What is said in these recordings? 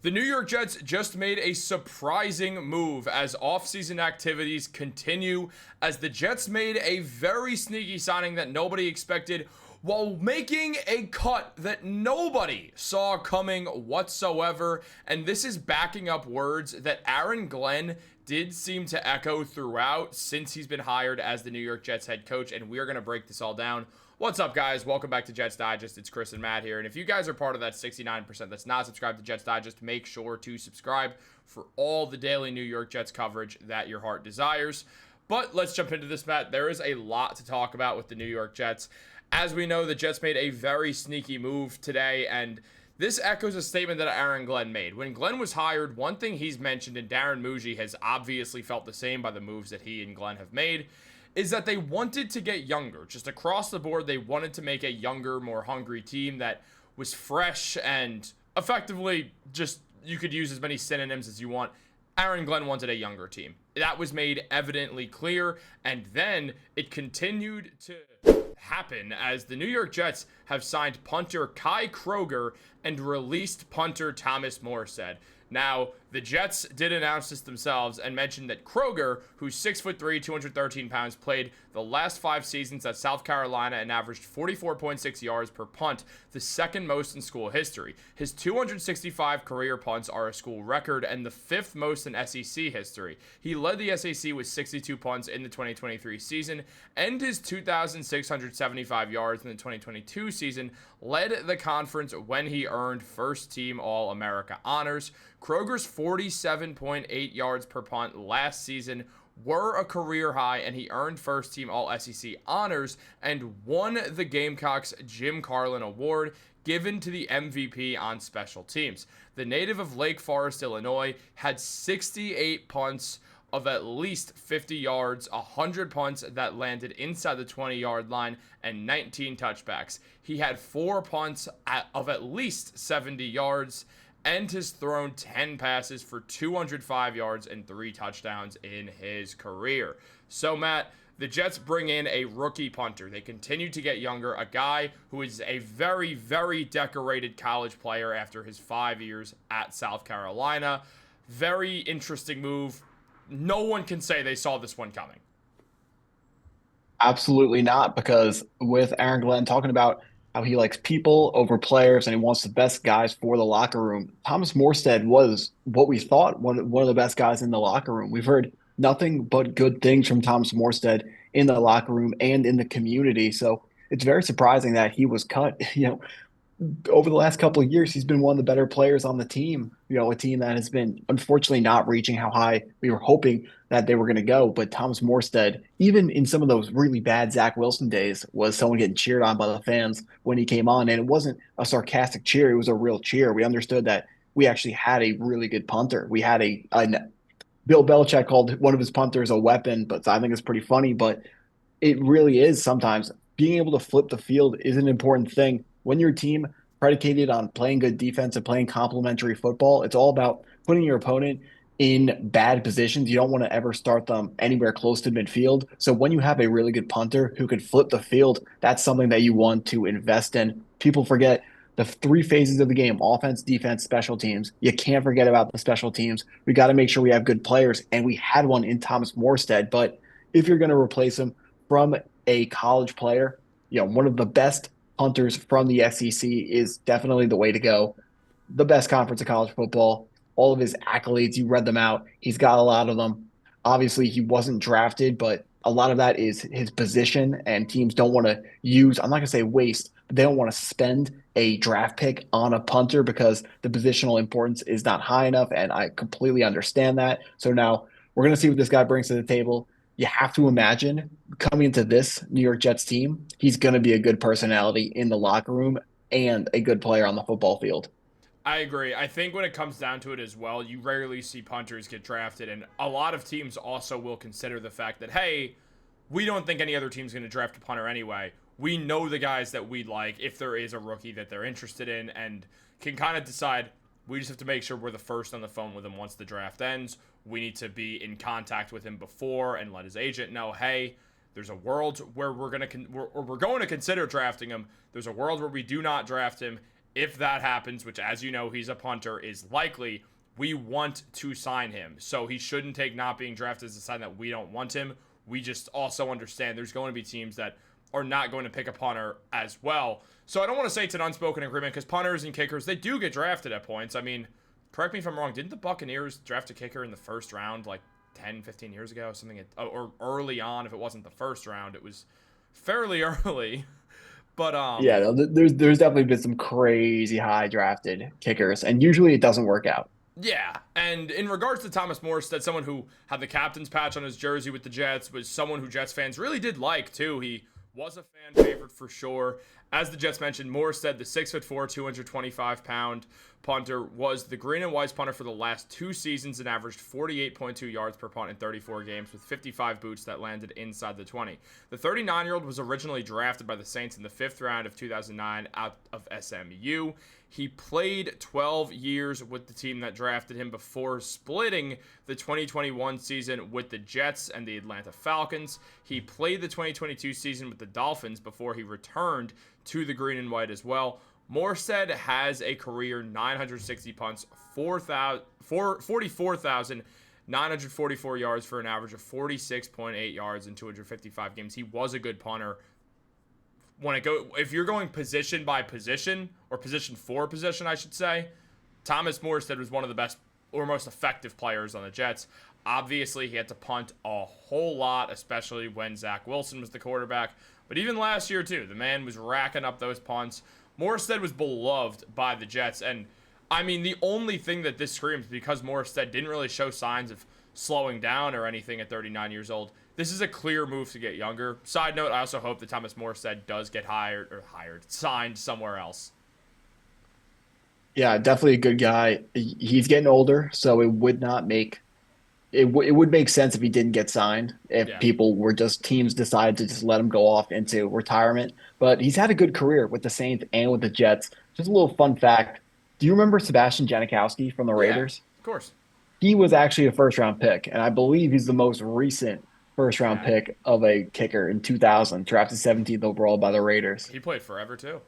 The New York Jets just made a surprising move as offseason activities continue, as the Jets made a very sneaky signing that nobody expected while making a cut that nobody saw coming whatsoever. And this is backing up words that Aaron Glenn did seem to echo throughout since he's been hired as the New York Jets head coach, and we are going to break this all down. What's up, guys? Welcome back to Jets Digest. It's Chris and Matt here. And if you guys are part of that 69% that's not subscribed to Jets Digest, make sure to subscribe for all the daily New York Jets coverage that your heart desires. But let's jump into this, Matt. There is a lot to talk about with the New York Jets. As we know, the Jets made a very sneaky move today, and this echoes a statement that Aaron Glenn made. When Glenn was hired, one thing he's mentioned, and Darren Mougey has obviously felt the same by the moves that he and Glenn have made, is that they wanted to get younger. Just across the board, they wanted to make a younger, more hungry team that was fresh and effectively just, you could use as many synonyms as you want. Aaron Glenn wanted a younger team. That was made evidently clear, and then it continued to happen as the New York Jets have signed punter Kai Kroger and released punter Tomas Morestead. Now, the Jets did announce this themselves and mentioned that Kroger, who's 6'3", 213 pounds, played the last 5 seasons at South Carolina and averaged 44.6 yards per punt, the second most in school history. His 265 career punts are a school record and the 5th most in SEC history. He led the SEC with 62 punts in the 2023 season, and his 2,675 yards in the 2022 season led the conference when he earned first-team All-America honors. Kroger's 47.8 yards per punt last season were a career high, and he earned first-team All-SEC honors and won the Gamecocks Jim Carlin Award, given to the MVP on special teams. The native of Lake Forest, Illinois, had 68 punts of at least 50 yards, 100 punts that landed inside the 20-yard line, and 19 touchbacks. He had 4 punts of at least 70 yards, and has thrown 10 passes for 205 yards and 3 touchdowns in his career. So, Matt, the Jets bring in a rookie punter. They continue to get younger, a guy who is a very, very decorated college player after his 5 years at South Carolina. Very interesting move. No one can say they saw this one coming. Absolutely not, because with Aaron Glenn talking about how he likes people over players and he wants the best guys for the locker room, Tomas Morstead was what we thought one of the best guys in the locker room. We've heard nothing but good things from Tomas Morstead in the locker room and in the community. So it's very surprising that he was cut. Over the last couple of years, he's been one of the better players on the team. A team that has been unfortunately not reaching how high we were hoping that they were going to go. But Tomas Morstead, even in some of those really bad Zach Wilson days, was someone getting cheered on by the fans when he came on. And it wasn't a sarcastic cheer. It was a real cheer. We understood that we actually had a really good punter. We had a Bill Belichick called one of his punters a weapon, but I think it's pretty funny. But it really is sometimes being able to flip the field is an important thing. When your team predicated on playing good defense and playing complementary football, it's all about putting your opponent in bad positions. You don't want to ever start them anywhere close to midfield. So when you have a really good punter who could flip the field, that's something that you want to invest in. People forget the 3 phases of the game: offense, defense, special teams. You can't forget about the special teams. We got to make sure we have good players, and we had one in Tomas Morstead. But if you're going to replace him from a college player, one of the best punters from the SEC is definitely the way to go. The best conference of college football. All of his accolades, you read them out. He's got a lot of them. Obviously, he wasn't drafted, but a lot of that is his position, and teams don't want to use, I'm not going to say waste, but they don't want to spend a draft pick on a punter because the positional importance is not high enough, and I completely understand that. So now we're going to see what this guy brings to the table. You have to imagine coming into this New York Jets team, he's going to be a good personality in the locker room and a good player on the football field. I agree. I think when it comes down to it as well, you rarely see punters get drafted, and a lot of teams also will consider the fact that, hey, we don't think any other team's going to draft a punter anyway. We know the guys that we'd like if there is a rookie that they're interested in, and can kind of decide, we just have to make sure we're the first on the phone with him once the draft ends. We need to be in contact with him before and let his agent know, hey, there's a world where we're going to consider drafting him. There's a world where we do not draft him. if that happens, which as you know, he's a punter, is likely, we want to sign him. So he shouldn't take not being drafted as a sign that we don't want him. We just also understand there's going to be teams that are not going to pick a punter as well. So I don't want to say it's an unspoken agreement because punters and kickers, they do get drafted at points. I mean, correct me if I'm wrong, didn't the Buccaneers draft a kicker in the first round like 10, 15 years ago? Or early on, if it wasn't the first round, it was fairly early. But Yeah, no, there's definitely been some crazy high drafted kickers, and usually it doesn't work out. yeah, and in regards to Tomas Morstead, someone who had the captain's patch on his jersey with the Jets, was someone who Jets fans really did like too. He was a fan favorite for sure. As the Jets mentioned, Morstead, the 6'4", 225-pound punter, was the green and whites punter for the last 2 seasons and averaged 48.2 yards per punt in 34 games with 55 boots that landed inside the 20. The 39-year-old was originally drafted by the Saints in the 5th round of 2009 out of SMU. He played 12 years with the team that drafted him before splitting the 2021 season with the Jets and the Atlanta Falcons. He played the 2022 season with the Dolphins before he returned to the green and white as well. Morstead has a career 960 punts, 44,944 yards for an average of 46.8 yards in 255 games. He was a good punter. If you're going position by position, or position for position, I should say, Tomas Morestead was one of the best or most effective players on the Jets. Obviously, he had to punt a whole lot, especially when Zach Wilson was the quarterback. But even last year, too, the man was racking up those punts. Morstead was beloved by the Jets. And, I mean, the only thing that this screams, because Morstead didn't really show signs of slowing down or anything at 39 years old, this is a clear move to get younger. Side note, I also hope that Tomas Morestead does get signed somewhere else. Yeah, definitely a good guy. He's getting older, so it would not make it would make sense if he didn't get signed, if Yeah. people were just teams decided to just let him go off into retirement. But he's had a good career with the Saints and with the Jets. Just a little fun fact. Do you remember Sebastian Janikowski from the Yeah, Raiders? of course. He was actually a first round pick, and I believe he's the most recent first round Yeah. pick of a kicker in 2000, drafted 17th overall by the Raiders. He played forever, too.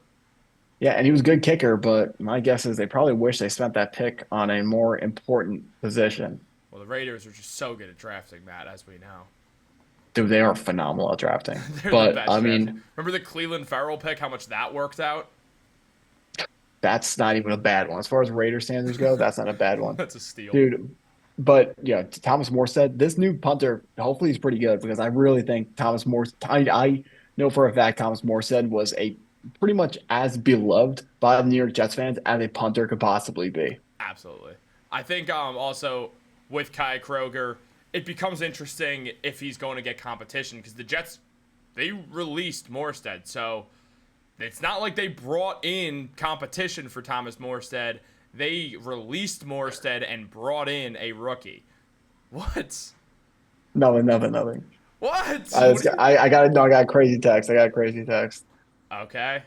Yeah, and he was a good kicker, but my guess is they probably wish they spent that pick on a more important position. Well, the Raiders are just so good at drafting, Matt, as we know. Dude, they are phenomenal at drafting. They're the But best I drafting. mean, Remember the Cleveland Farrell pick, how much that worked out? that's not even a bad one. As far as Raider standards go, that's not a bad one. That's a steal. Dude, but yeah, Thomas Morstead, this new punter, hopefully he's pretty good because I really think Thomas Morstead, I know for a fact Thomas Morstead was a pretty much as beloved by the New York Jets fans as a punter could possibly be. Absolutely. I think also with Kai Kroger, it becomes interesting if he's going to get competition because the Jets, they released Morstead. So it's not like they brought in competition for Tomas Morstead. They released Morstead and brought in a rookie. What? Nothing. What? I got no, I got a crazy text. I got a crazy text. Okay.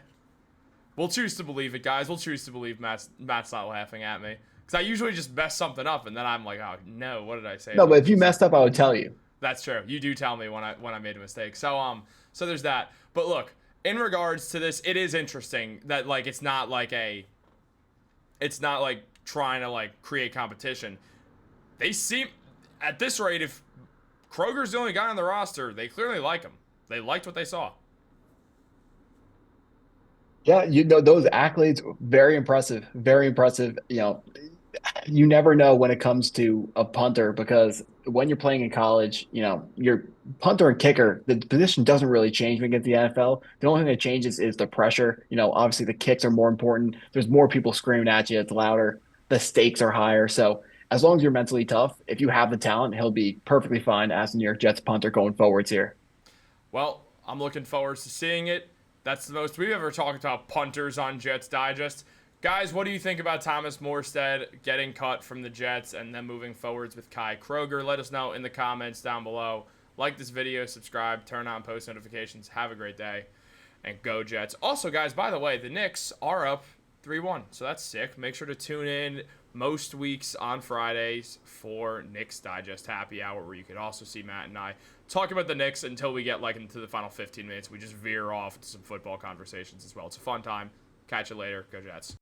We'll choose to believe it, guys. We'll choose to believe Matt's not laughing at me. Because I usually just mess something up, and then I'm like, oh, no, what did I say? No, but if you messed up, I would tell you. That's true. You do tell me when I made a mistake. So there's that. But look, in regards to this, it is interesting that like it's not like trying to like create competition. They seem at this rate, if Kroger's the only guy on the roster, they clearly like him. They liked what they saw. Yeah, you know those accolades, very impressive, very impressive. You never know when it comes to a punter because when you're playing in college, your punter and kicker, the position doesn't really change when you get to the NFL. The only thing that changes is the pressure. Obviously the kicks are more important. There's more people screaming at you. It's louder. The stakes are higher. So as long as you're mentally tough, if you have the talent, he'll be perfectly fine as the New York Jets punter going forwards here. Well, I'm looking forward to seeing it. That's the most we've ever talked about punters on Jets Digest. Guys, what do you think about Tomas Morstead getting cut from the Jets and then moving forwards with Kai Kroger? Let us know in the comments down below. Like this video, subscribe, turn on post notifications. Have a great day, and go Jets. Also, guys, by the way, the Knicks are up 3-1, so that's sick. Make sure to tune in most weeks on Fridays for Knicks Digest Happy Hour, where you could also see Matt and I talk about the Knicks until we get like into the final 15 minutes. We just veer off into some football conversations as well. It's a fun time. Catch you later. Go Jets.